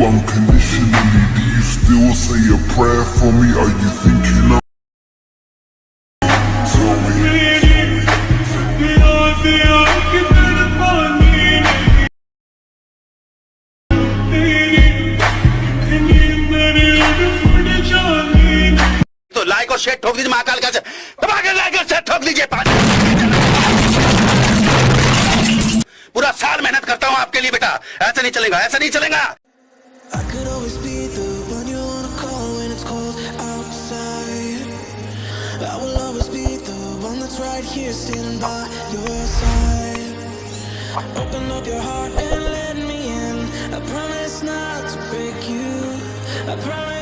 unconditionally? Do you still say a prayer for me? Are you thinking of? Tell me. तो like और share ठोक दीजिए महाकाल का दबा के लाइक और शेयर ठोक दीजिए। पूरा साल मेहनत करता हूँ आपके लिए बेटा, ऐसा नहीं चलेगा, ऐसा नहीं चलेगा। I could always be the one you wanna call when it's cold outside. I will always be the one that's right here standing by your side. Open up your heart and let me in. I promise not to break you. I promise